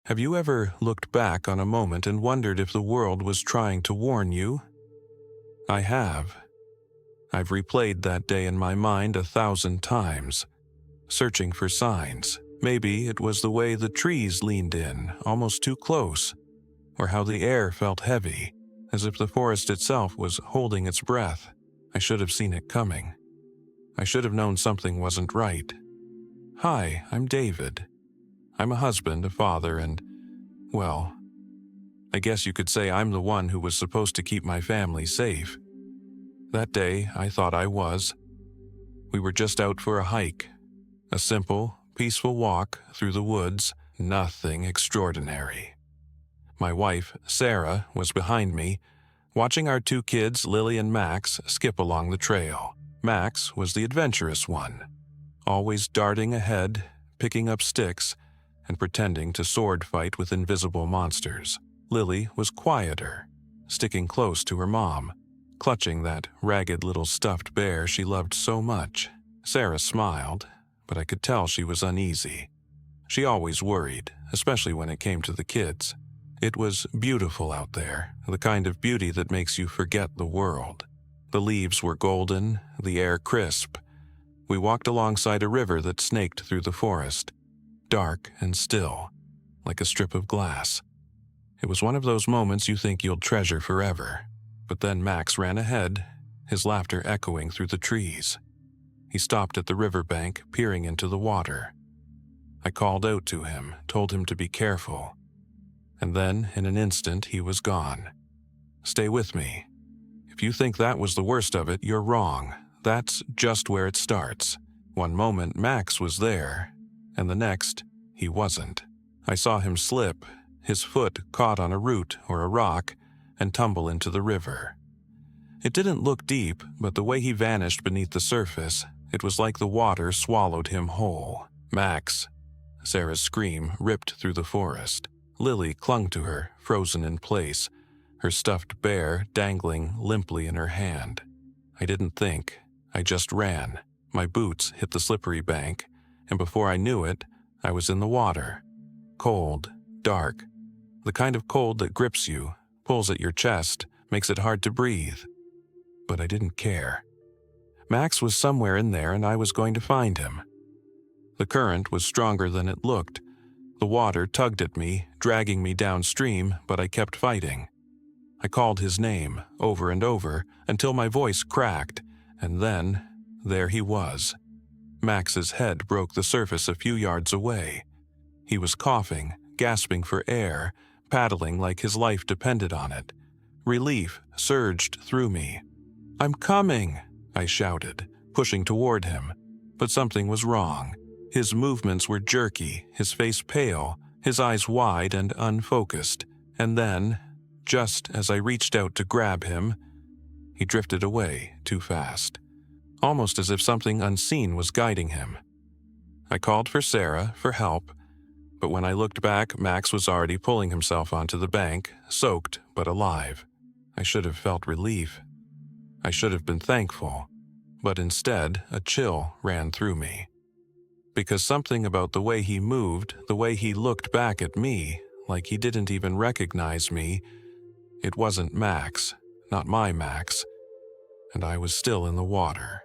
Have you ever looked back on a moment and wondered if the world was trying to warn you? I have. I've replayed that day in my mind 1,000 times, searching for signs. Maybe it was the way the trees leaned in, almost too close, or how the air felt heavy, as if the forest itself was holding its breath. I should have seen it coming. I should have known something wasn't right. Hi, I'm David. I'm a husband, a father, and, well, I guess you could say I'm the one who was supposed to keep my family safe. That day, I thought I was. We were just out for a hike. A simple, peaceful walk through the woods, nothing extraordinary. My wife, Sarah, was behind me, watching our 2 kids, Lily and Max, skip along the trail. Max was the adventurous one, always darting ahead, picking up sticks, and pretending to sword fight with invisible monsters. Lily was quieter, sticking close to her mom, clutching that ragged little stuffed bear she loved so much. Sarah smiled, but I could tell she was uneasy. She always worried, especially when it came to the kids. It was beautiful out there, the kind of beauty that makes you forget the world. The leaves were golden, the air crisp. We walked alongside a river that snaked through the forest, dark and still, like a strip of glass. It was one of those moments you think you'll treasure forever. But then Max ran ahead, his laughter echoing through the trees. He stopped at the riverbank, peering into the water. I called out to him, told him to be careful. And then, in an instant, he was gone. Stay with me. If you think that was the worst of it, you're wrong. That's just where it starts. One moment, Max was there, and the next, he wasn't. I saw him slip, his foot caught on a root or a rock, and tumble into the river. It didn't look deep, but the way he vanished beneath the surface, it was like the water swallowed him whole. Max! Sarah's scream ripped through the forest. Lily clung to her, frozen in place, her stuffed bear dangling limply in her hand. I didn't think. I just ran. My boots hit the slippery bank, and before I knew it, I was in the water. Cold, dark, the kind of cold that grips you, pulls at your chest, makes it hard to breathe. But I didn't care. Max was somewhere in there and I was going to find him. The current was stronger than it looked. The water tugged at me, dragging me downstream, but I kept fighting. I called his name over and over until my voice cracked, and then there he was. Max's head broke the surface a few yards away. He was coughing, gasping for air, paddling like his life depended on it. Relief surged through me. "I'm coming!" I shouted, pushing toward him. But something was wrong. His movements were jerky, his face pale, his eyes wide and unfocused. And then, just as I reached out to grab him, he drifted away too fast, almost as if something unseen was guiding him. I called for Sarah, for help, but when I looked back, Max was already pulling himself onto the bank, soaked but alive. I should have felt relief. I should have been thankful, but instead, a chill ran through me. Because something about the way he moved, the way he looked back at me, like he didn't even recognize me, it wasn't Max, not my Max, and I was still in the water,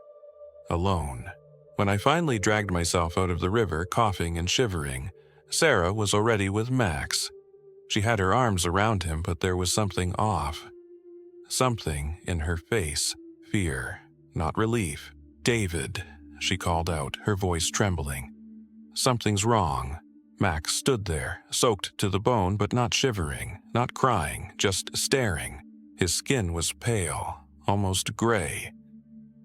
alone. When I finally dragged myself out of the river, coughing and shivering, Sarah was already with Max. She had her arms around him, but there was something off. Something in her face, fear, not relief. "David," she called out, her voice trembling. "Something's wrong." Max stood there, soaked to the bone but not shivering, not crying, just staring. His skin was pale, almost gray.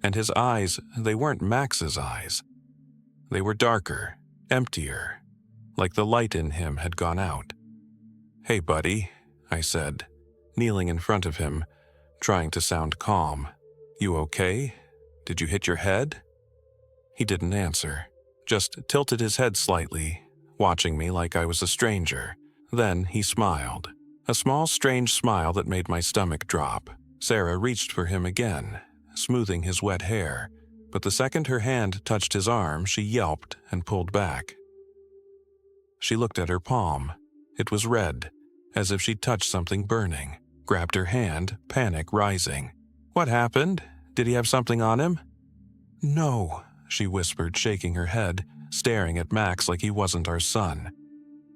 And his eyes, they weren't Max's eyes. They were darker, emptier, like the light in him had gone out. "Hey, buddy," I said, kneeling in front of him, trying to sound calm. "You okay? Did you hit your head?" He didn't answer, just tilted his head slightly, watching me like I was a stranger. Then he smiled, a small, strange smile that made my stomach drop. Sarah reached for him again, smoothing his wet hair, but the second her hand touched his arm, she yelped and pulled back. She looked at her palm. It was red, as if she'd touched something burning. Grabbed her hand, panic rising. "What happened? Did he have something on him?" "No," she whispered, shaking her head, staring at Max like he wasn't our son.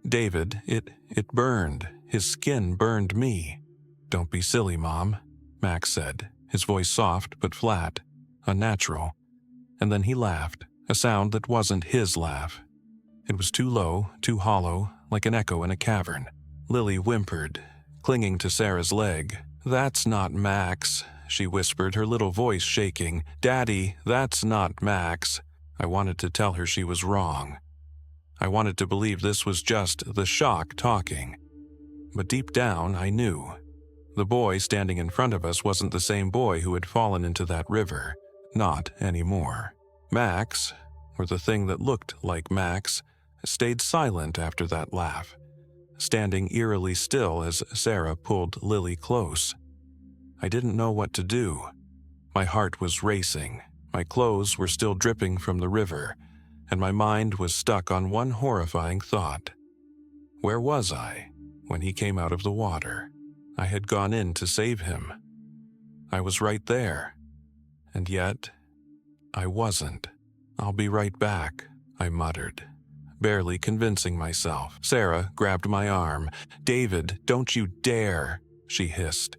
"David, it burned. His skin burned me." "Don't be silly, Mom," Max said, his voice soft but flat, unnatural. And then he laughed, a sound that wasn't his laugh. It was too low, too hollow, like an echo in a cavern. Lily whimpered, clinging to Sarah's leg. "That's not Max," she whispered, her little voice shaking. "Daddy, that's not Max." I wanted to tell her she was wrong. I wanted to believe this was just the shock talking. But deep down, I knew. The boy standing in front of us wasn't the same boy who had fallen into that river. Not anymore. Max, or the thing that looked like Max, stayed silent after that laugh, standing eerily still as Sarah pulled Lily close. I didn't know what to do. My heart was racing, my clothes were still dripping from the river, and my mind was stuck on one horrifying thought. Where was I when he came out of the water? I had gone in to save him. I was right there. And yet, I wasn't. "I'll be right back," I muttered, barely convincing myself. Sarah grabbed my arm. "David, don't you dare," she hissed.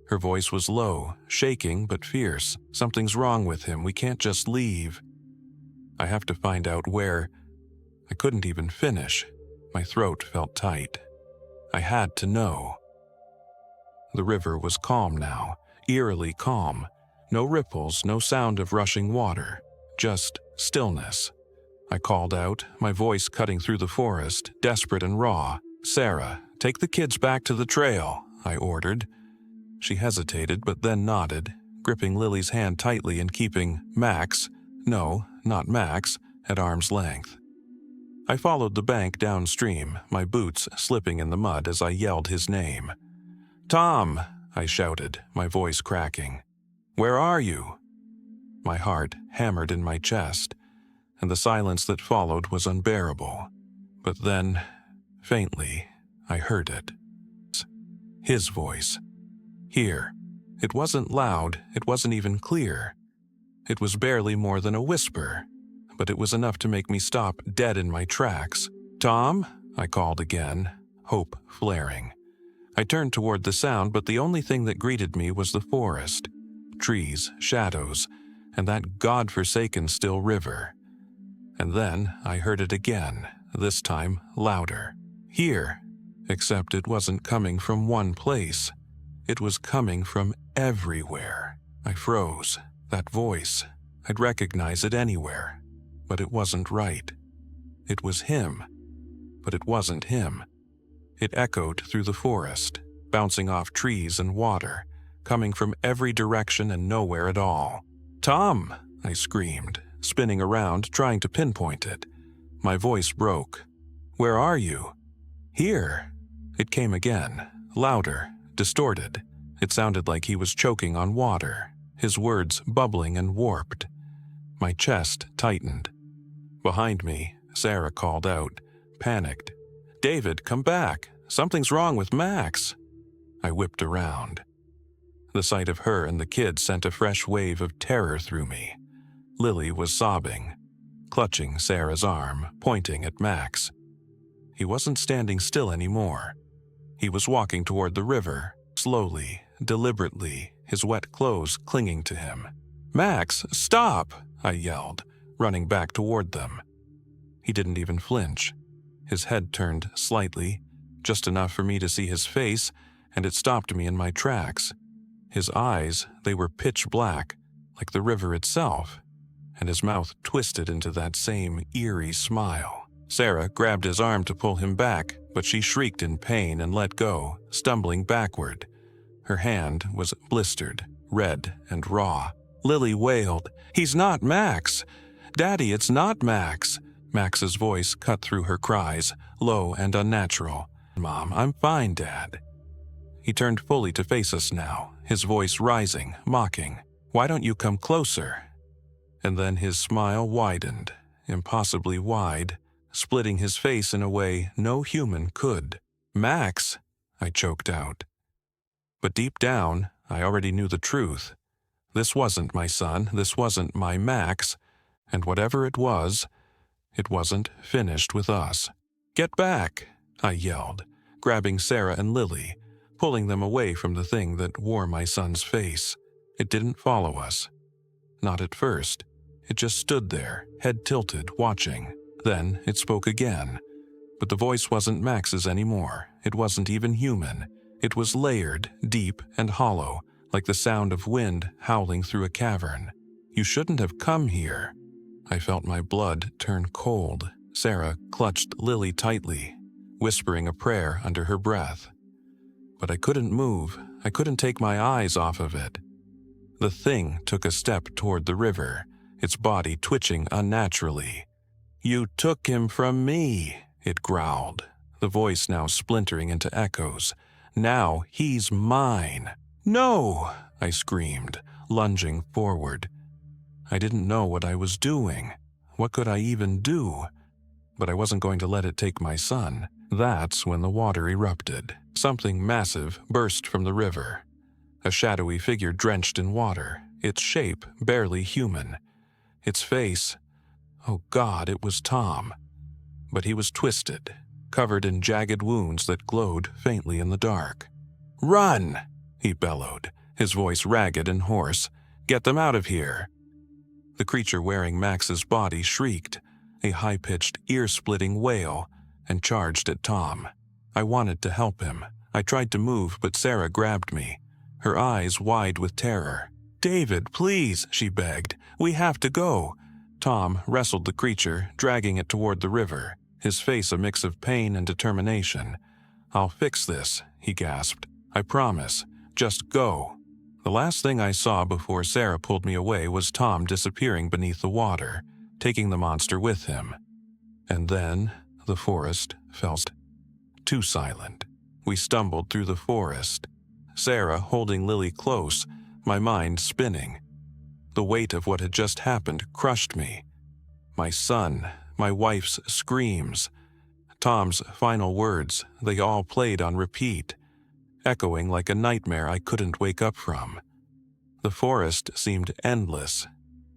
Her voice was low, shaking but fierce. "Something's wrong with him. We can't just leave. I have to find out where." I couldn't even finish. My throat felt tight. I had to know. The river was calm now, eerily calm. No ripples, no sound of rushing water, just stillness. I called out, my voice cutting through the forest, desperate and raw. "Sarah, take the kids back to the trail," I ordered. She hesitated but then nodded, gripping Lily's hand tightly and keeping Max, no, not Max, at arm's length. I followed the bank downstream, my boots slipping in the mud as I yelled his name. "Tom!" I shouted, my voice cracking. "Where are you?" My heart hammered in my chest, and the silence that followed was unbearable. But then, faintly, I heard it. His voice. Here. It wasn't loud, it wasn't even clear. It was barely more than a whisper, but it was enough to make me stop dead in my tracks. "Tom?" I called again, hope flaring. I turned toward the sound, but the only thing that greeted me was the forest. Trees, shadows, and that god-forsaken still river. And then I heard it again, this time louder. "Here." Except it wasn't coming from one place. It was coming from everywhere. I froze. That voice. I'd recognize it anywhere. But it wasn't right. It was him. But it wasn't him. It echoed through the forest, bouncing off trees and water, coming from every direction and nowhere at all. "Tom!" I screamed, spinning around, trying to pinpoint it. My voice broke. "Where are you?" "Here." It came again, louder, distorted. It sounded like he was choking on water, his words bubbling and warped. My chest tightened. Behind me, Sarah called out, panicked. "David, come back. Something's wrong with Max." I whipped around. The sight of her and the kids sent a fresh wave of terror through me. Lily was sobbing, clutching Sarah's arm, pointing at Max. He wasn't standing still anymore. He was walking toward the river, slowly, deliberately, his wet clothes clinging to him. "Max, stop!" I yelled, running back toward them. He didn't even flinch. His head turned slightly, just enough for me to see his face, and it stopped me in my tracks. His eyes, they were pitch black, like the river itself, and his mouth twisted into that same eerie smile. Sarah grabbed his arm to pull him back, but she shrieked in pain and let go, stumbling backward. Her hand was blistered, red and raw. Lily wailed, "He's not Max! Daddy, it's not Max!" Max's voice cut through her cries, low and unnatural. "Mom, I'm fine, Dad." He turned fully to face us now, his voice rising, mocking. "Why don't you come closer?" And then his smile widened, impossibly wide, splitting his face in a way no human could. "Max," I choked out. But deep down, I already knew the truth. This wasn't my son, this wasn't my Max, and whatever it wasn't finished with us. "Get back," I yelled, grabbing Sarah and Lily, pulling them away from the thing that wore my son's face. It didn't follow us. Not at first. It just stood there, head tilted, watching. Then it spoke again. But the voice wasn't Max's anymore. It wasn't even human. It was layered, deep, and hollow, like the sound of wind howling through a cavern. "You shouldn't have come here." I felt my blood turn cold. Sarah clutched Lily tightly, whispering a prayer under her breath. But I couldn't move. I couldn't take my eyes off of it. The thing took a step toward the river, its body twitching unnaturally. "You took him from me," it growled, the voice now splintering into echoes. "Now he's mine." "No!" I screamed, lunging forward. I didn't know what I was doing. What could I even do? But I wasn't going to let it take my son. That's when the water erupted. Something massive burst from the river. A shadowy figure drenched in water, its shape barely human. Its face, oh God, it was Tom. But he was twisted, covered in jagged wounds that glowed faintly in the dark. "Run!" he bellowed, his voice ragged and hoarse. "Get them out of here!" The creature wearing Max's body shrieked, a high-pitched, ear-splitting wail, and charged at Tom. I wanted to help him. I tried to move, but Sarah grabbed me, her eyes wide with terror. "David, please," she begged. "We have to go." Tom wrestled the creature, dragging it toward the river, his face a mix of pain and determination. "I'll fix this," he gasped. "I promise. Just go." The last thing I saw before Sarah pulled me away was Tom disappearing beneath the water, taking the monster with him. And then the forest fell too silent. We stumbled through the forest, Sarah holding Lily close, my mind spinning. The weight of what had just happened crushed me. My son, my wife's screams, Tom's final words, they all played on repeat, echoing like a nightmare I couldn't wake up from. The forest seemed endless.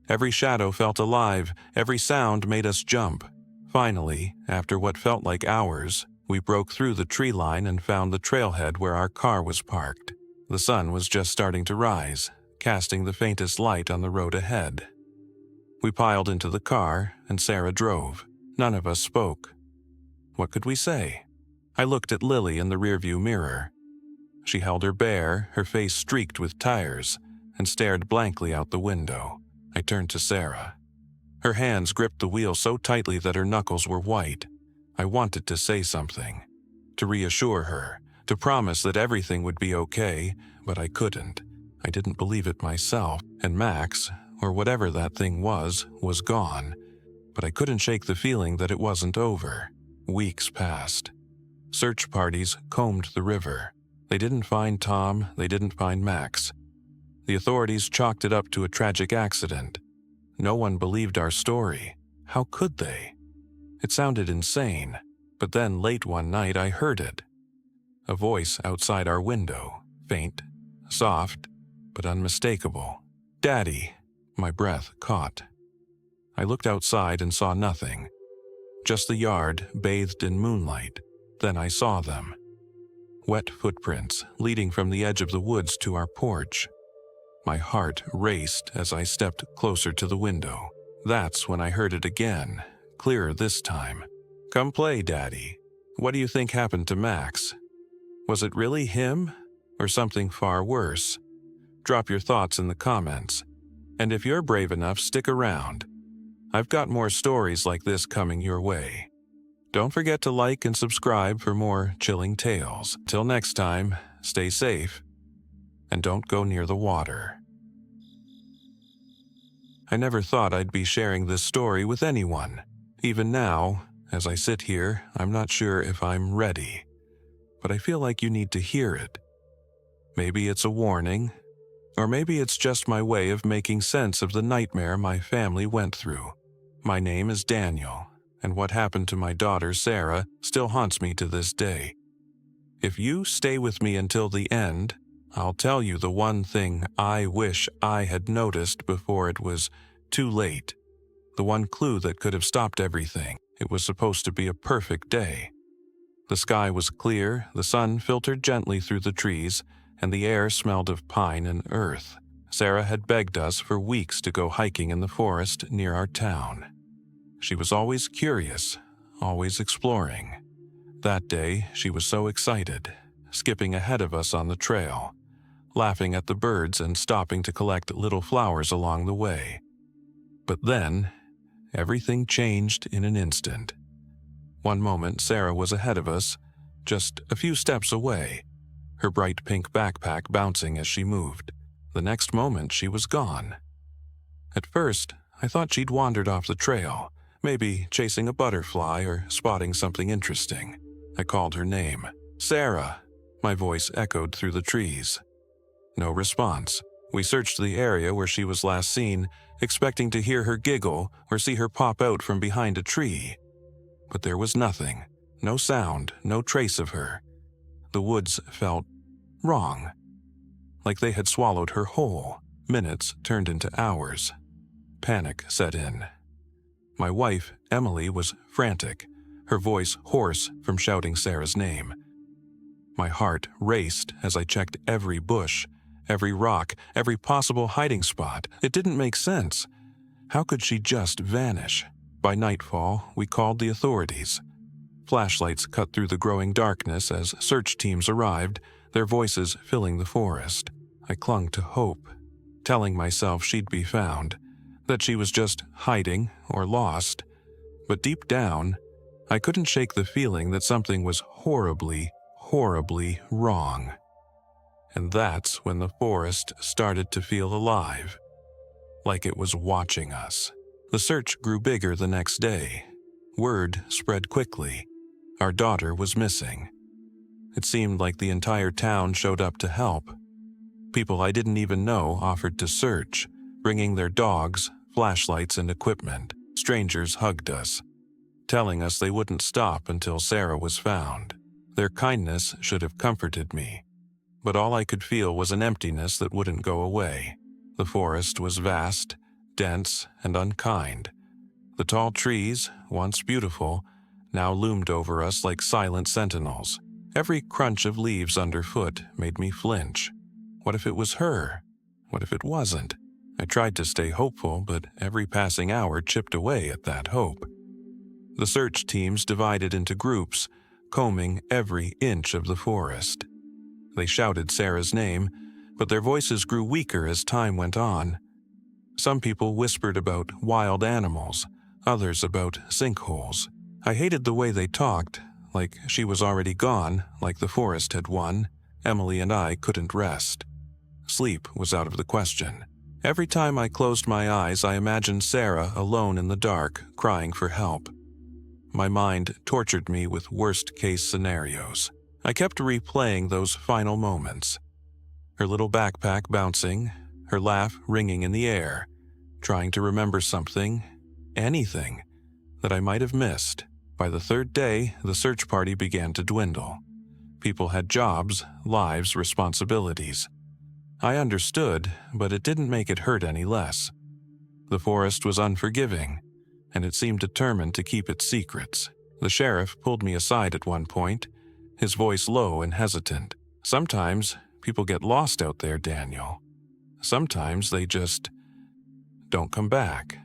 Every shadow felt alive, every sound made us jump. Finally, after what felt like hours, we broke through the tree line and found the trailhead where our car was parked. The sun was just starting to rise, casting the faintest light on the road ahead. We piled into the car, and Sarah drove. None of us spoke. What could we say? I looked at Lily in the rearview mirror. She held her bear, her face streaked with tires, and stared blankly out the window. I turned to Sarah. Her hands gripped the wheel so tightly that her knuckles were white. I wanted to say something, to reassure her, to promise that everything would be okay, but I couldn't. I didn't believe it myself, and Max, or whatever that thing was gone. But I couldn't shake the feeling that it wasn't over. Weeks passed. Search parties combed the river. They didn't find Tom, they didn't find Max. The authorities chalked it up to a tragic accident. No one believed our story. How could they? It sounded insane, but then late one night I heard it. A voice outside our window, faint, soft, but unmistakable. "Daddy," my breath caught. I looked outside and saw nothing. Just the yard bathed in moonlight. Then I saw them. Wet footprints leading from the edge of the woods to our porch. My heart raced as I stepped closer to the window. That's when I heard it again, clearer this time. "Come play, Daddy. What do you think happened to Max? Was it really him, or something far worse? Drop your thoughts in the comments. And if you're brave enough, stick around. I've got more stories like this coming your way. Don't forget to like and subscribe for more chilling tales. Till next time, stay safe, and don't go near the water." I never thought I'd be sharing this story with anyone. Even now, as I sit here, I'm not sure if I'm ready. But I feel like you need to hear it. Maybe it's a warning, or maybe it's just my way of making sense of the nightmare my family went through. My name is Daniel, and what happened to my daughter Sarah still haunts me to this day. If you stay with me until the end, I'll tell you the one thing I wish I had noticed before it was too late. The one clue that could have stopped everything. It was supposed to be a perfect day. The sky was clear, the sun filtered gently through the trees, and the air smelled of pine and earth. Sarah had begged us for weeks to go hiking in the forest near our town. She was always curious, always exploring. That day, she was so excited, skipping ahead of us on the trail, laughing at the birds and stopping to collect little flowers along the way. But then, everything changed in an instant. One moment, Sarah was ahead of us, just a few steps away, her bright pink backpack bouncing as she moved. The next moment, she was gone. At first, I thought she'd wandered off the trail, maybe chasing a butterfly or spotting something interesting. I called her name. "Sarah!" My voice echoed through the trees. No response. We searched the area where she was last seen, expecting to hear her giggle or see her pop out from behind a tree. But there was nothing. No sound, no trace of her. The woods felt wrong. Like they had swallowed her whole. Minutes turned into hours. Panic set in. My wife, Emily, was frantic, her voice hoarse from shouting Sarah's name. My heart raced as I checked every bush, every rock, every possible hiding spot. It didn't make sense. How could she just vanish? By nightfall, we called the authorities. Flashlights cut through the growing darkness as search teams arrived, their voices filling the forest. I clung to hope, telling myself she'd be found, that she was just hiding or lost. But deep down, I couldn't shake the feeling that something was horribly, horribly wrong. And that's when the forest started to feel alive, like it was watching us. The search grew bigger the next day. Word spread quickly. Our daughter was missing. It seemed like the entire town showed up to help. People I didn't even know offered to search, bringing their dogs, flashlights, and equipment. Strangers hugged us, telling us they wouldn't stop until Sarah was found. Their kindness should have comforted me, but all I could feel was an emptiness that wouldn't go away. The forest was vast, dense, and unkind. The tall trees, once beautiful, now loomed over us like silent sentinels. Every crunch of leaves underfoot made me flinch. What if it was her? What if it wasn't? I tried to stay hopeful, but every passing hour chipped away at that hope. The search teams divided into groups, combing every inch of the forest. They shouted Sarah's name, but their voices grew weaker as time went on. Some people whispered about wild animals, others about sinkholes. I hated the way they talked, like she was already gone, like the forest had won. Emily and I couldn't rest. Sleep was out of the question. Every time I closed my eyes, I imagined Sarah alone in the dark, crying for help. My mind tortured me with worst-case scenarios. I kept replaying those final moments. Her little backpack bouncing, her laugh ringing in the air, trying to remember something, anything, that I might have missed. By the third day, the search party began to dwindle. People had jobs, lives, responsibilities. I understood, but it didn't make it hurt any less. The forest was unforgiving, and it seemed determined to keep its secrets. The sheriff pulled me aside at one point, his voice low and hesitant. "Sometimes people get lost out there, Daniel. Sometimes they just don't come back."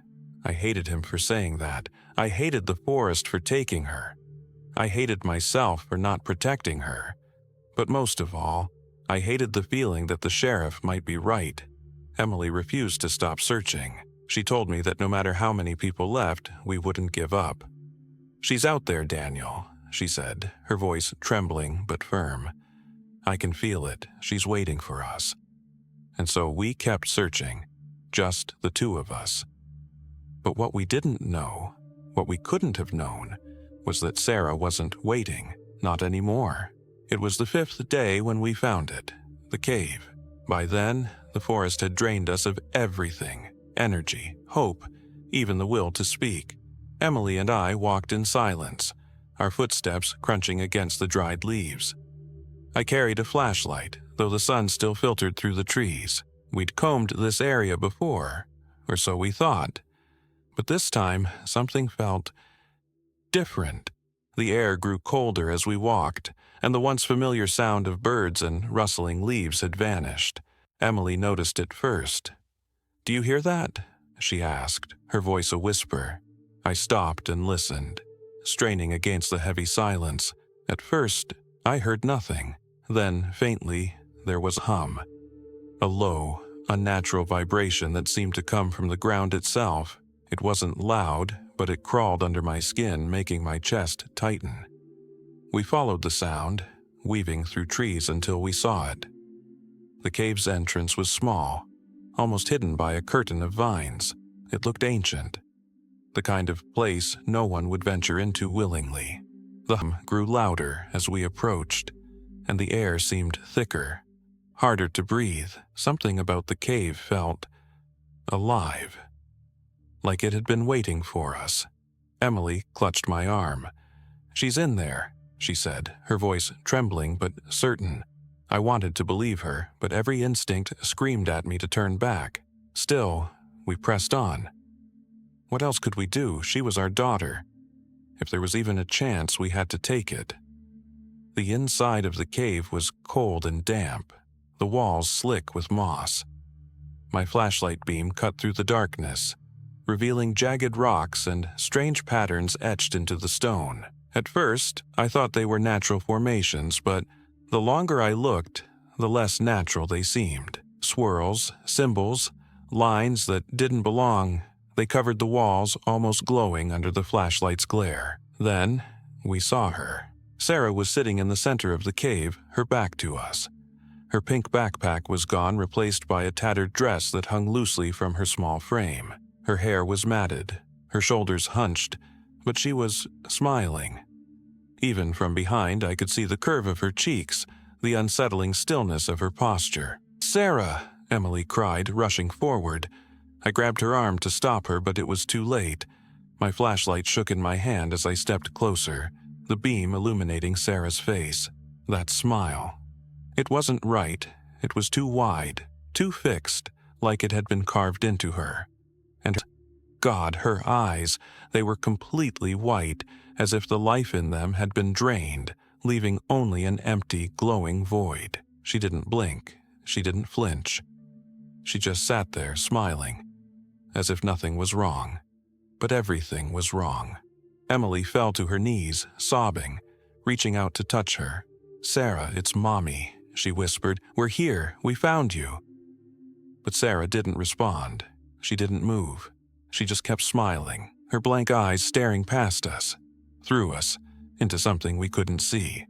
I hated him for saying that. I hated the forest for taking her. I hated myself for not protecting her. But most of all, I hated the feeling that the sheriff might be right. Emily refused to stop searching. She told me that no matter how many people left, we wouldn't give up. "She's out there, Daniel," she said, her voice trembling but firm. "I can feel it. She's waiting for us." And so we kept searching, just the two of us. But what we didn't know, what we couldn't have known, was that Sarah wasn't waiting, not anymore. It was the 5th day when we found it, the cave. By then, the forest had drained us of everything, energy, hope, even the will to speak. Emily and I walked in silence, our footsteps crunching against the dried leaves. I carried a flashlight, though the sun still filtered through the trees. We'd combed this area before, or so we thought. But this time, something felt different. The air grew colder as we walked, and the once familiar sound of birds and rustling leaves had vanished. Emily noticed it first. "Do you hear that?" she asked, her voice a whisper. I stopped and listened, straining against the heavy silence. At first, I heard nothing. Then, faintly, there was a hum. A low, unnatural vibration that seemed to come from the ground itself. It wasn't loud, but it crawled under my skin, making my chest tighten. We followed the sound, weaving through trees until we saw it. The cave's entrance was small, almost hidden by a curtain of vines. It looked ancient, the kind of place no one would venture into willingly. The hum grew louder as we approached, and the air seemed thicker, harder to breathe. Something about the cave felt alive, like it had been waiting for us. Emily clutched my arm. "She's in there," she said, her voice trembling but certain. I wanted to believe her, but every instinct screamed at me to turn back. Still, we pressed on. What else could we do? She was our daughter. If there was even a chance, we had to take it. The inside of the cave was cold and damp, the walls slick with moss. My flashlight beam cut through the darkness, revealing jagged rocks and strange patterns etched into the stone. At first, I thought they were natural formations, but the longer I looked, the less natural they seemed. Swirls, symbols, lines that didn't belong. They covered the walls, almost glowing under the flashlight's glare. Then, we saw her. Sarah was sitting in the center of the cave, her back to us. Her pink backpack was gone, replaced by a tattered dress that hung loosely from her small frame. Her hair was matted, her shoulders hunched, but she was smiling. Even from behind, I could see the curve of her cheeks, the unsettling stillness of her posture. "Sarah!" Emily cried, rushing forward. I grabbed her arm to stop her, but it was too late. My flashlight shook in my hand as I stepped closer, the beam illuminating Sarah's face. That smile. It wasn't right. It was too wide, too fixed, like it had been carved into her. And God, her eyes, they were completely white, as if the life in them had been drained, leaving only an empty, glowing void. She didn't blink. She didn't flinch. She just sat there, smiling, as if nothing was wrong. But everything was wrong. Emily fell to her knees, sobbing, reaching out to touch her. "Sarah, it's Mommy," she whispered. "We're here. We found you." But Sarah didn't respond. She didn't move. She just kept smiling, her blank eyes staring past us, through us, into something we couldn't see.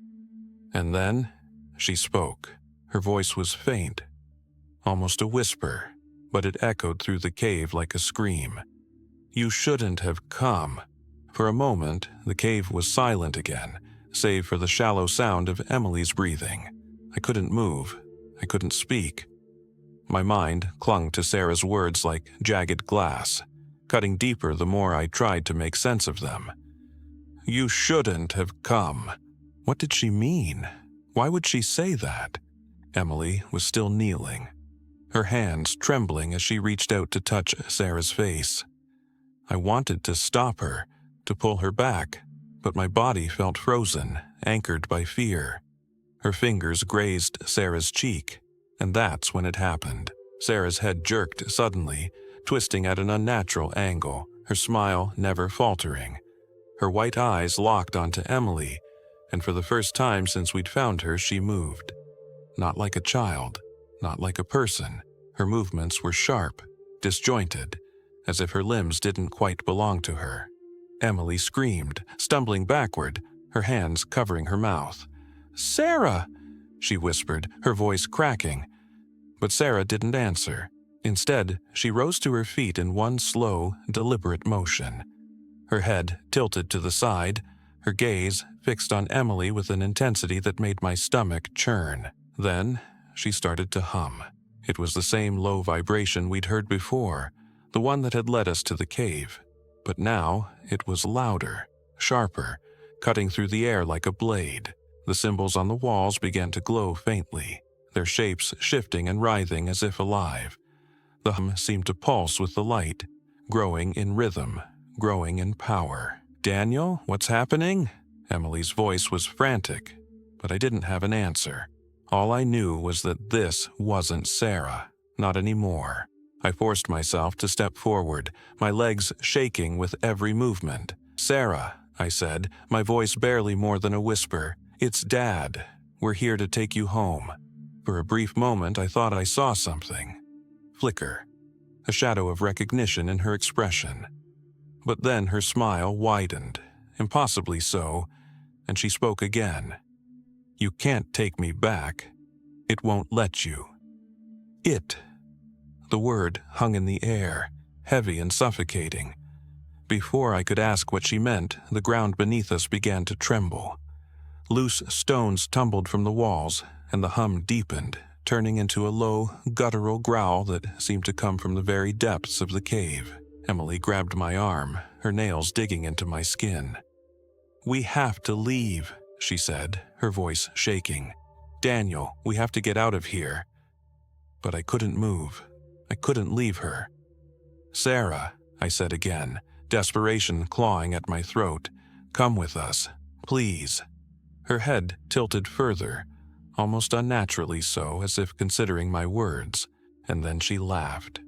And then she spoke. Her voice was faint, almost a whisper, but it echoed through the cave like a scream. "You shouldn't have come." For a moment, the cave was silent again, save for the shallow sound of Emily's breathing. I couldn't move. I couldn't speak. My mind clung to Sarah's words like jagged glass, cutting deeper the more I tried to make sense of them. "You shouldn't have come." What did she mean? Why would she say that? Emily was still kneeling, her hands trembling as she reached out to touch Sarah's face. I wanted to stop her, to pull her back, but my body felt frozen, anchored by fear. Her fingers grazed Sarah's cheek, and that's when it happened. Sarah's head jerked suddenly, twisting at an unnatural angle, her smile never faltering. Her white eyes locked onto Emily, and for the first time since we'd found her, she moved. Not like a child, not like a person. Her movements were sharp, disjointed, as if her limbs didn't quite belong to her. Emily screamed, stumbling backward, her hands covering her mouth. "Sarah!" she whispered, her voice cracking. But Sarah didn't answer. Instead, she rose to her feet in one slow, deliberate motion. Her head tilted to the side, her gaze fixed on Emily with an intensity that made my stomach churn. Then, she started to hum. It was the same low vibration we'd heard before, the one that had led us to the cave. But now, it was louder, sharper, cutting through the air like a blade. The symbols on the walls began to glow faintly, their shapes shifting and writhing as if alive. The hum seemed to pulse with the light, growing in rhythm, growing in power. "Daniel, what's happening?" Emily's voice was frantic, but I didn't have an answer. All I knew was that this wasn't Sarah, not anymore. I forced myself to step forward, my legs shaking with every movement. "Sarah," I said, my voice barely more than a whisper, "it's Dad. We're here to take you home." For a brief moment I thought I saw something. Flicker. A shadow of recognition in her expression. But then her smile widened, impossibly so, and she spoke again. "You can't take me back. It won't let you." It. The word hung in the air, heavy and suffocating. Before I could ask what she meant, the ground beneath us began to tremble. Loose stones tumbled from the walls, and the hum deepened, turning into a low, guttural growl that seemed to come from the very depths of the cave. Emily grabbed my arm, her nails digging into my skin. "We have to leave," she said, her voice shaking. "Daniel, we have to get out of here." But I couldn't move. I couldn't leave her. "Sarah," I said again, desperation clawing at my throat, "come with us, please." Her head tilted further, almost unnaturally so, as if considering my words, and then she laughed.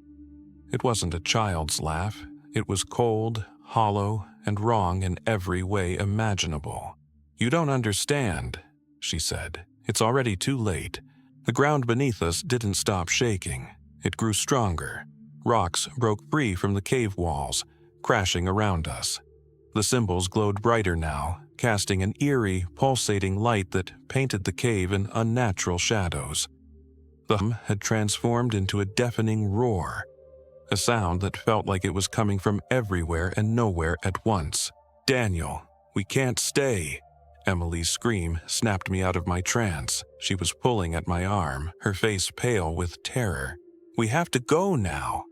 It wasn't a child's laugh. It was cold, hollow, and wrong in every way imaginable. "You don't understand," she said. "It's already too late." The ground beneath us didn't stop shaking. It grew stronger. Rocks broke free from the cave walls, crashing around us. The symbols glowed brighter now, casting an eerie, pulsating light that painted the cave in unnatural shadows. The hum had transformed into a deafening roar, a sound that felt like it was coming from everywhere and nowhere at once. "Daniel, we can't stay." Emily's scream snapped me out of my trance. She was pulling at my arm, her face pale with terror. "We have to go now."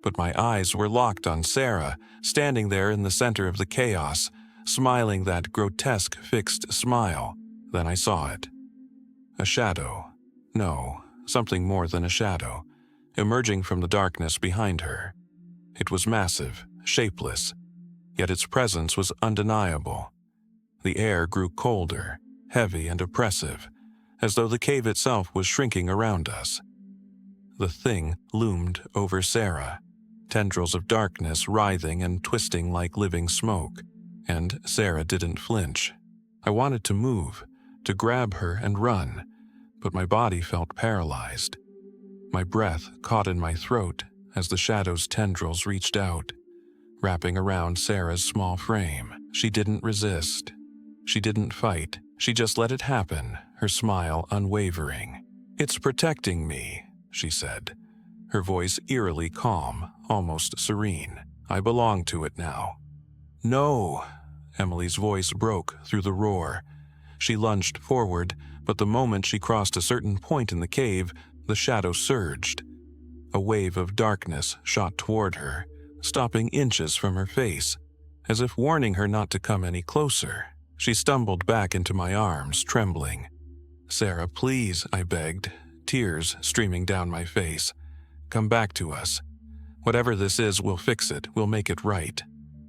But my eyes were locked on Sarah, standing there in the center of the chaos, smiling that grotesque fixed smile. Then I saw it. A shadow. No, something more than a shadow, emerging from the darkness behind her. It was massive, shapeless, yet its presence was undeniable. The air grew colder, heavy and oppressive, as though the cave itself was shrinking around us. The thing loomed over Sarah, tendrils of darkness writhing and twisting like living smoke, and Sarah didn't flinch. I wanted to move, to grab her and run, but my body felt paralyzed. My breath caught in my throat as the shadow's tendrils reached out, wrapping around Sarah's small frame. She didn't resist. She didn't fight. She just let it happen, her smile unwavering. "It's protecting me," she said, her voice eerily calm, almost serene. "I belong to it now." "No!" Emily's voice broke through the roar. She lunged forward, but the moment she crossed a certain point in the cave, the shadow surged. A wave of darkness shot toward her, stopping inches from her face, as if warning her not to come any closer. She stumbled back into my arms, trembling. "Sarah, please," I begged, tears streaming down my face. "Come back to us. Whatever this is, we'll fix it, we'll make it right."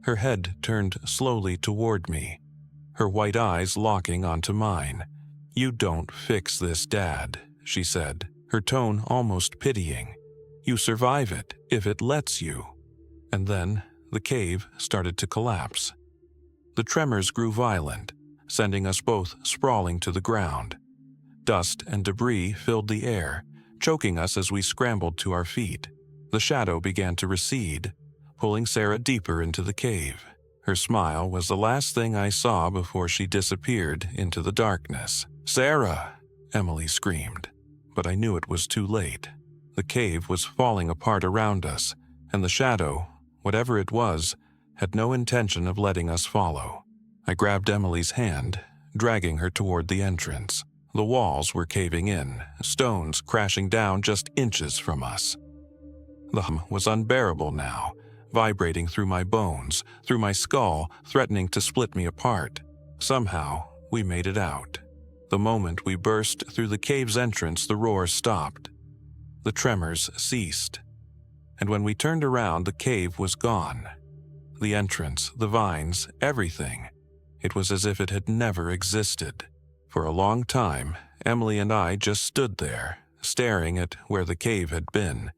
Her head turned slowly toward me, her white eyes locking onto mine. "You don't fix this, Dad," she said, her tone almost pitying. "You survive it, if it lets you." And then the cave started to collapse. The tremors grew violent, sending us both sprawling to the ground. Dust and debris filled the air, choking us as we scrambled to our feet. The shadow began to recede, pulling Sarah deeper into the cave. Her smile was the last thing I saw before she disappeared into the darkness. "Sarah!" Emily screamed, but I knew it was too late. The cave was falling apart around us, and the shadow, whatever it was, had no intention of letting us follow. I grabbed Emily's hand, dragging her toward the entrance. The walls were caving in, stones crashing down just inches from us. The hum was unbearable now, vibrating through my bones, through my skull, threatening to split me apart. Somehow, we made it out. The moment we burst through the cave's entrance, the roar stopped. The tremors ceased. And when we turned around, the cave was gone. The entrance, the vines, everything. It was as if it had never existed. For a long time, Emily and I just stood there, staring at where the cave had been.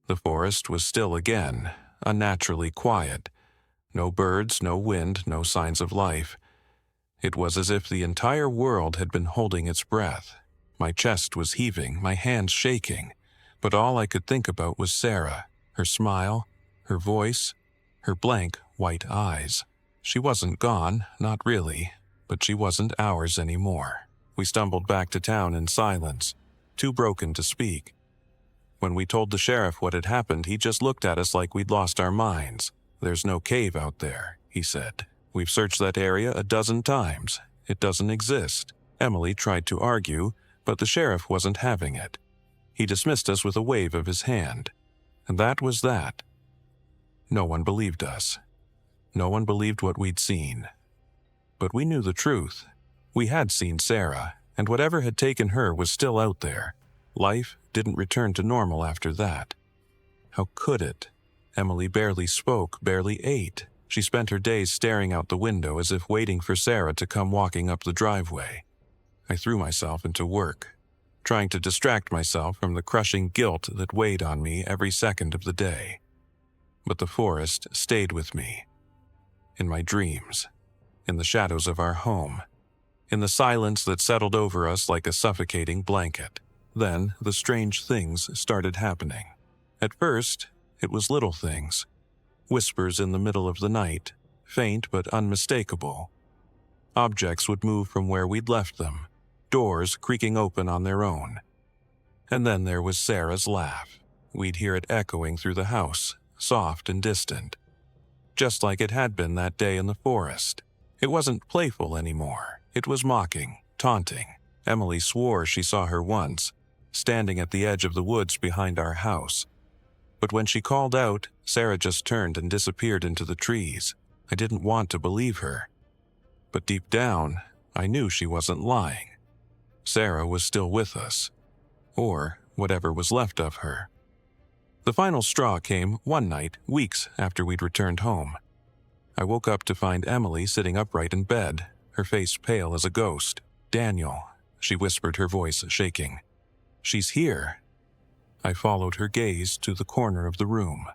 The forest was still again, unnaturally quiet. No birds, no wind, no signs of life. It was as if the entire world had been holding its breath. My chest was heaving, my hands shaking, but all I could think about was Sarah, her smile, her voice, her blank white eyes. She wasn't gone, not really, but she wasn't ours anymore. We stumbled back to town in silence, too broken to speak. When we told the sheriff what had happened, he just looked at us like we'd lost our minds. "There's no cave out there," he said. "We've searched that area 12 times. It doesn't exist." Emily tried to argue, but the sheriff wasn't having it. He dismissed us with a wave of his hand. And that was that. No one believed us. No one believed what we'd seen. But we knew the truth. We had seen Sarah, and whatever had taken her was still out there. Life didn't return to normal after that. How could it? Emily barely spoke, barely ate. She spent her days staring out the window as if waiting for Sarah to come walking up the driveway. I threw myself into work, trying to distract myself from the crushing guilt that weighed on me every second of the day. But the forest stayed with me. In my dreams, in the shadows of our home, in the silence that settled over us like a suffocating blanket. Then the strange things started happening. At first, it was little things. Whispers in the middle of the night, faint but unmistakable. Objects would move from where we'd left them, doors creaking open on their own. And then there was Sarah's laugh. We'd hear it echoing through the house, soft and distant. Just like it had been that day in the forest. It wasn't playful anymore. It was mocking, taunting. Emily swore she saw her once, standing at the edge of the woods behind our house. But when she called out, Sarah just turned and disappeared into the trees. I didn't want to believe her. But deep down, I knew she wasn't lying. Sarah was still with us. Or whatever was left of her. The final straw came one night, weeks after we'd returned home. I woke up to find Emily sitting upright in bed, her face pale as a ghost. "Daniel," she whispered, her voice shaking. "She's here." I followed her gaze to the corner of the room.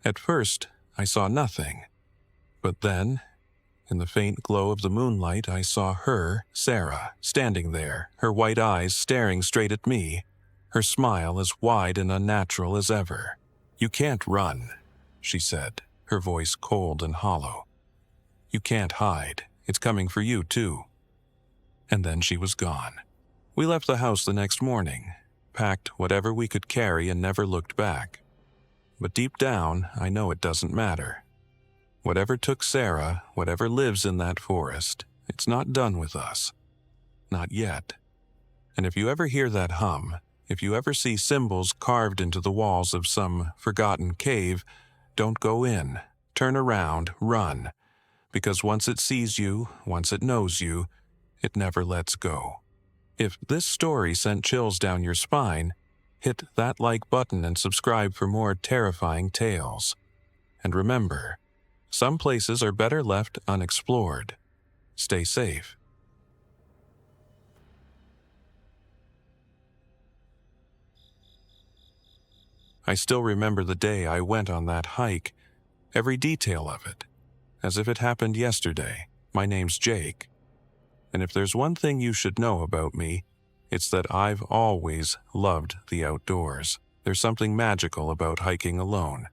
At first, I saw nothing. But then, in the faint glow of the moonlight, I saw her, Sarah, standing there, her white eyes staring straight at me, her smile as wide and unnatural as ever. "You can't run," she said, her voice cold and hollow. "You can't hide. It's coming for you, too." And then she was gone. We left the house the next morning, packed whatever we could carry and never looked back. But deep down, I know it doesn't matter. Whatever took Sarah, whatever lives in that forest, it's not done with us. Not yet. And if you ever hear that hum, if you ever see symbols carved into the walls of some forgotten cave, don't go in. Turn around, run. Because once it sees you, once it knows you, it never lets go. If this story sent chills down your spine, hit that like button and subscribe for more terrifying tales. And remember, some places are better left unexplored. Stay safe. I still remember the day I went on that hike, every detail of it, as if it happened yesterday. My name's Jake. And if there's one thing you should know about me, it's that I've always loved the outdoors. There's something magical about hiking alone,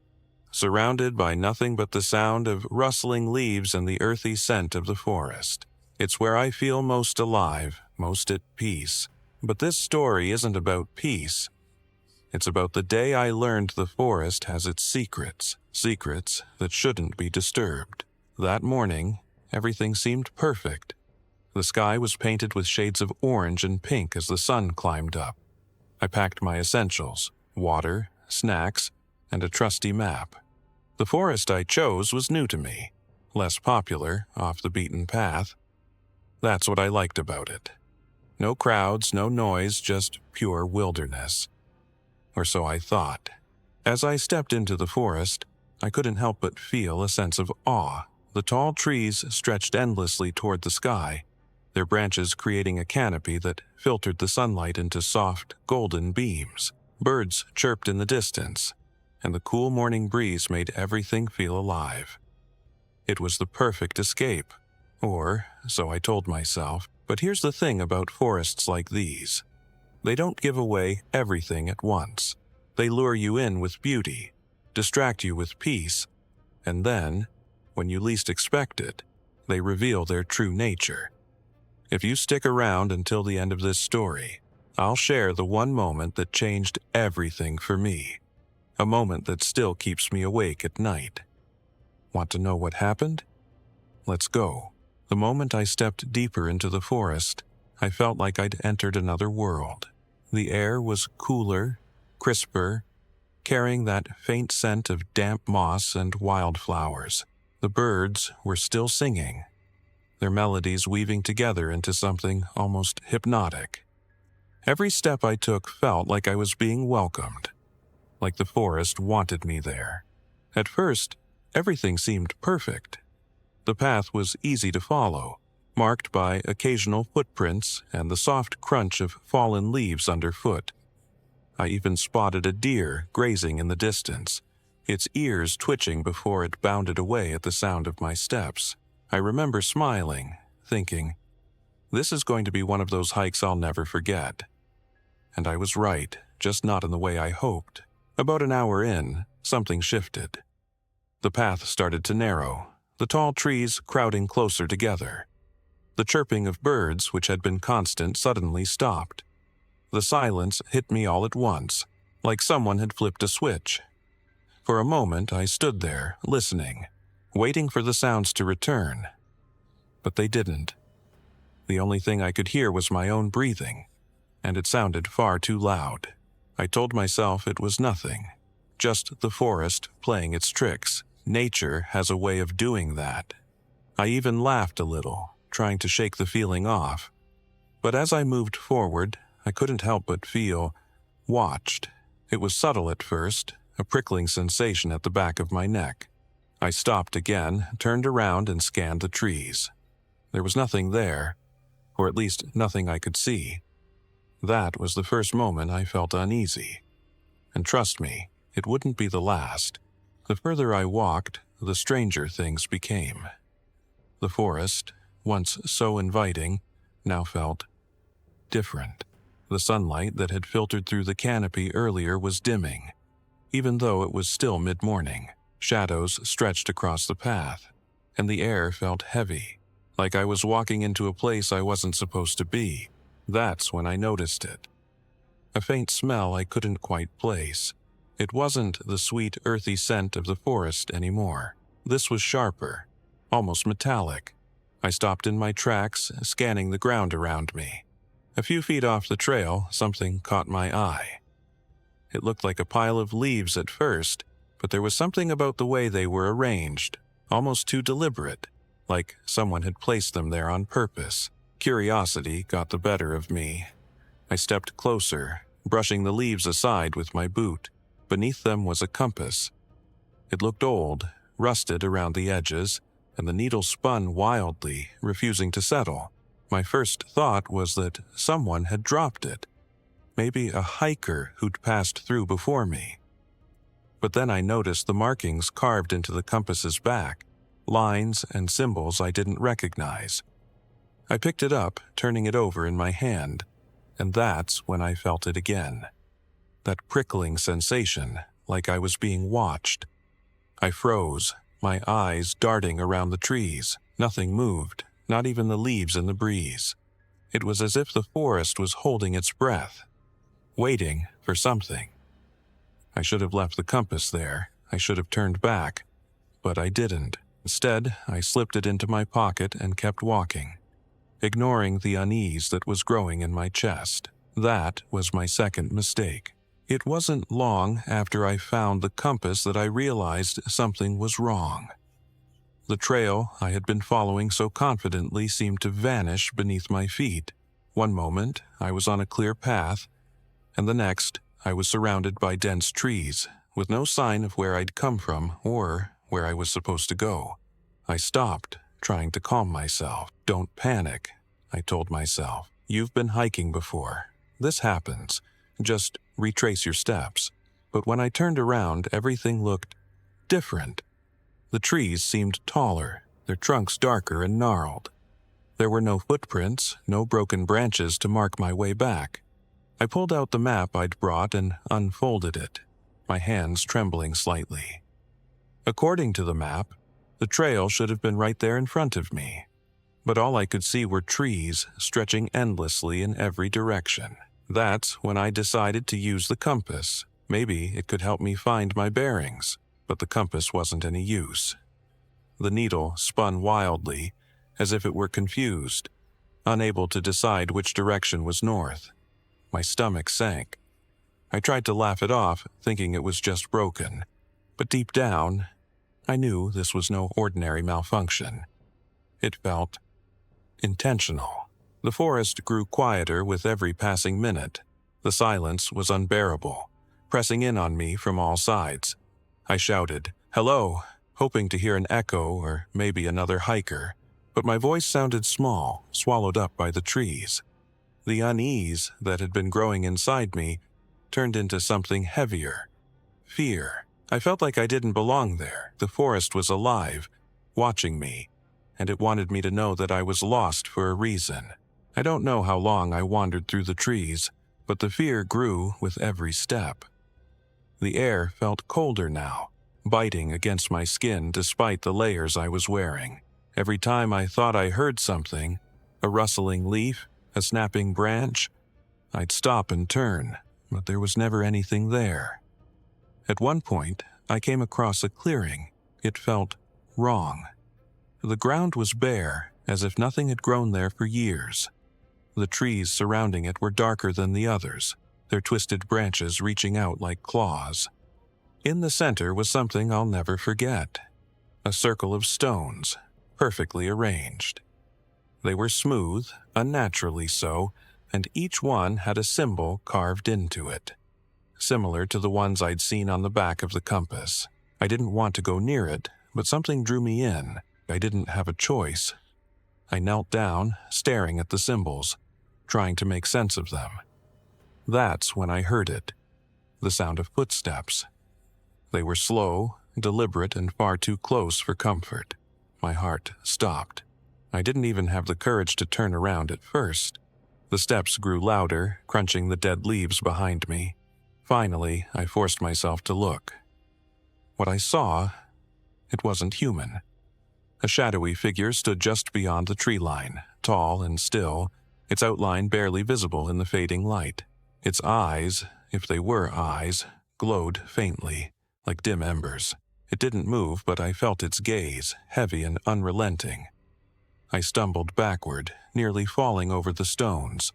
surrounded by nothing but the sound of rustling leaves and the earthy scent of the forest. It's where I feel most alive, most at peace. But this story isn't about peace. It's about the day I learned the forest has its secrets, secrets that shouldn't be disturbed. That morning, everything seemed perfect. The sky was painted with shades of orange and pink as the sun climbed up. I packed my essentials, water, snacks, and a trusty map. The forest I chose was new to me, less popular, off the beaten path. That's what I liked about it. No crowds, no noise, just pure wilderness. Or so I thought. As I stepped into the forest, I couldn't help but feel a sense of awe. The tall trees stretched endlessly toward the sky, their branches creating a canopy that filtered the sunlight into soft, golden beams. Birds chirped in the distance, and the cool morning breeze made everything feel alive. It was the perfect escape, or so I told myself. But here's the thing about forests like these. They don't give away everything at once. They lure you in with beauty, distract you with peace, and then, when you least expect it, they reveal their true nature. If you stick around until the end of this story, I'll share the one moment that changed everything for me. A moment that still keeps me awake at night. Want to know what happened? Let's go. The moment I stepped deeper into the forest, I felt like I'd entered another world. The air was cooler, crisper, carrying that faint scent of damp moss and wildflowers. The birds were still singing, their melodies weaving together into something almost hypnotic. Every step I took felt like I was being welcomed, like the forest wanted me there. At first, everything seemed perfect. The path was easy to follow, marked by occasional footprints and the soft crunch of fallen leaves underfoot. I even spotted a deer grazing in the distance, its ears twitching before it bounded away at the sound of my steps. I remember smiling, thinking, this is going to be one of those hikes I'll never forget. And I was right, just not in the way I hoped. About an hour in, something shifted. The path started to narrow, the tall trees crowding closer together. The chirping of birds, which had been constant, suddenly stopped. The silence hit me all at once, like someone had flipped a switch. For a moment, I stood there, listening, waiting for the sounds to return. But they didn't. The only thing I could hear was my own breathing, and it sounded far too loud. I told myself it was nothing, just the forest playing its tricks. Nature has a way of doing that. I even laughed a little, trying to shake the feeling off. But as I moved forward, I couldn't help but feel watched. It was subtle at first, a prickling sensation at the back of my neck. I stopped again, turned around and scanned the trees. There was nothing there, or at least nothing I could see. That was the first moment I felt uneasy. And trust me, it wouldn't be the last. The further I walked, the stranger things became. The forest, once so inviting, now felt different. The sunlight that had filtered through the canopy earlier was dimming, even though it was still mid-morning. Shadows stretched across the path, and the air felt heavy, like I was walking into a place I wasn't supposed to be. That's when I noticed it. A faint smell I couldn't quite place. It wasn't the sweet, earthy scent of the forest anymore. This was sharper, almost metallic. I stopped in my tracks, scanning the ground around me. A few feet off the trail, something caught my eye. It looked like a pile of leaves at first, but there was something about the way they were arranged, almost too deliberate, like someone had placed them there on purpose. Curiosity got the better of me. I stepped closer, brushing the leaves aside with my boot. Beneath them was a compass. It looked old, rusted around the edges, and the needle spun wildly, refusing to settle. My first thought was that someone had dropped it. Maybe a hiker who'd passed through before me. But then I noticed the markings carved into the compass's back, lines and symbols I didn't recognize. I picked it up, turning it over in my hand, and that's when I felt it again. That prickling sensation, like I was being watched. I froze, my eyes darting around the trees. Nothing moved, not even the leaves in the breeze. It was as if the forest was holding its breath, waiting for something. I should have left the compass there. I should have turned back, but I didn't. Instead, I slipped it into my pocket and kept walking, ignoring the unease that was growing in my chest. That was my second mistake. It wasn't long after I found the compass that I realized something was wrong. The trail I had been following so confidently seemed to vanish beneath my feet. One moment, I was on a clear path, and the next, I was surrounded by dense trees, with no sign of where I'd come from or where I was supposed to go. I stopped, trying to calm myself. "Don't panic," I told myself. "You've been hiking before. This happens. Just retrace your steps." But when I turned around, everything looked different. The trees seemed taller, their trunks darker and gnarled. There were no footprints, no broken branches to mark my way back. I pulled out the map I'd brought and unfolded it, my hands trembling slightly. According to the map, the trail should have been right there in front of me, but all I could see were trees stretching endlessly in every direction. That's when I decided to use the compass. Maybe it could help me find my bearings, but the compass wasn't any use. The needle spun wildly, as if it were confused, unable to decide which direction was north. My stomach sank. I tried to laugh it off, thinking it was just broken, but deep down, I knew this was no ordinary malfunction. It felt intentional. The forest grew quieter with every passing minute. The silence was unbearable, pressing in on me from all sides. I shouted, "Hello," hoping to hear an echo or maybe another hiker, but my voice sounded small, swallowed up by the trees. The unease that had been growing inside me turned into something heavier. Fear. I felt like I didn't belong there. The forest was alive, watching me, and it wanted me to know that I was lost for a reason. I don't know how long I wandered through the trees, but the fear grew with every step. The air felt colder now, biting against my skin despite the layers I was wearing. Every time I thought I heard something, a rustling leaf, a snapping branch, I'd stop and turn, but there was never anything there. At one point, I came across a clearing. It felt wrong. The ground was bare, as if nothing had grown there for years. The trees surrounding it were darker than the others, their twisted branches reaching out like claws. In the center was something I'll never forget. A circle of stones, perfectly arranged. They were smooth, unnaturally so, and each one had a symbol carved into it, similar to the ones I'd seen on the back of the compass. I didn't want to go near it, but something drew me in. I didn't have a choice. I knelt down, staring at the symbols, trying to make sense of them. That's when I heard it, the sound of footsteps. They were slow, deliberate, and far too close for comfort. My heart stopped. I didn't even have the courage to turn around at first. The steps grew louder, crunching the dead leaves behind me. Finally, I forced myself to look. What I saw, it wasn't human. A shadowy figure stood just beyond the tree line, tall and still, its outline barely visible in the fading light. Its eyes, if they were eyes, glowed faintly, like dim embers. It didn't move, but I felt its gaze, heavy and unrelenting. I stumbled backward, nearly falling over the stones.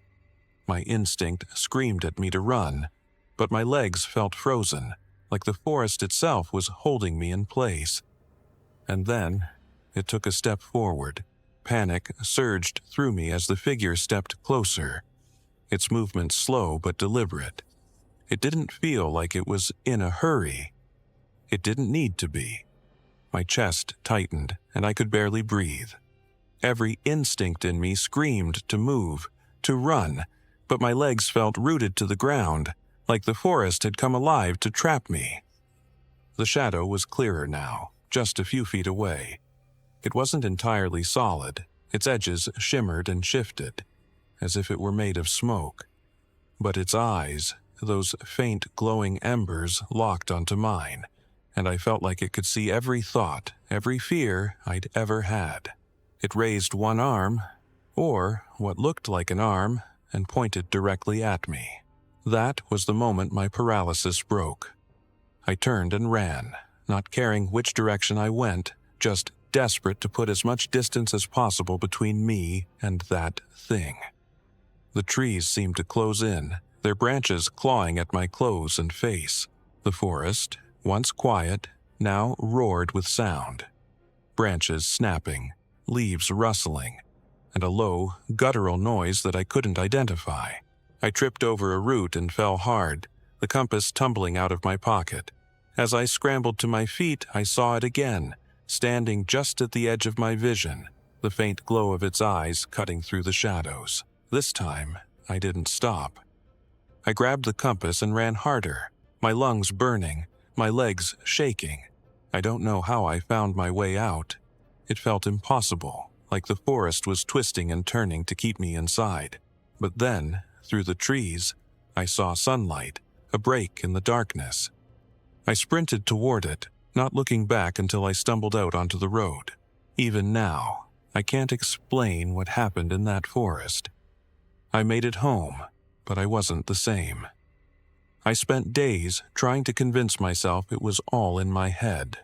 My instinct screamed at me to run, but my legs felt frozen, like the forest itself was holding me in place. And then, it took a step forward. Panic surged through me as the figure stepped closer, its movement slow but deliberate. It didn't feel like it was in a hurry. It didn't need to be. My chest tightened, and I could barely breathe. Every instinct in me screamed to move, to run, but my legs felt rooted to the ground, like the forest had come alive to trap me. The shadow was clearer now, just a few feet away. It wasn't entirely solid. Its edges shimmered and shifted, as if it were made of smoke. But its eyes, those faint glowing embers, locked onto mine, and I felt like it could see every thought, every fear I'd ever had. It raised one arm, or what looked like an arm, and pointed directly at me. That was the moment my paralysis broke. I turned and ran, not caring which direction I went, just desperate to put as much distance as possible between me and that thing. The trees seemed to close in, their branches clawing at my clothes and face. The forest, once quiet, now roared with sound. Branches snapping, leaves rustling, and a low, guttural noise that I couldn't identify. I tripped over a root and fell hard, the compass tumbling out of my pocket. As I scrambled to my feet, I saw it again, standing just at the edge of my vision, the faint glow of its eyes cutting through the shadows. This time, I didn't stop. I grabbed the compass and ran harder, my lungs burning, my legs shaking. I don't know how I found my way out. It felt impossible, like the forest was twisting and turning to keep me inside. But then, through the trees, I saw sunlight, a break in the darkness. I sprinted toward it, not looking back until I stumbled out onto the road. Even now, I can't explain what happened in that forest. I made it home, but I wasn't the same. I spent days trying to convince myself it was all in my head.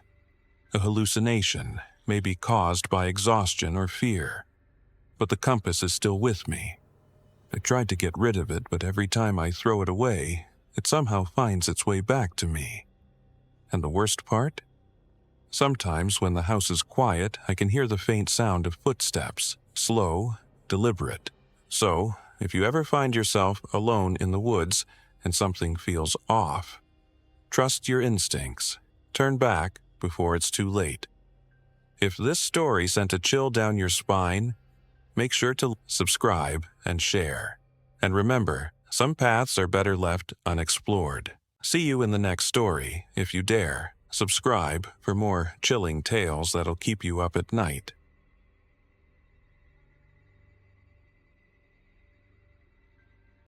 A hallucination, maybe caused by exhaustion or fear. But the compass is still with me. I tried to get rid of it, but every time I throw it away, it somehow finds its way back to me. And the worst part? Sometimes when the house is quiet, I can hear the faint sound of footsteps, slow, deliberate. So, if you ever find yourself alone in the woods and something feels off, trust your instincts. Turn back before it's too late. If this story sent a chill down your spine, make sure to subscribe and share. And remember, some paths are better left unexplored. See you in the next story, if you dare. Subscribe for more chilling tales that'll keep you up at night.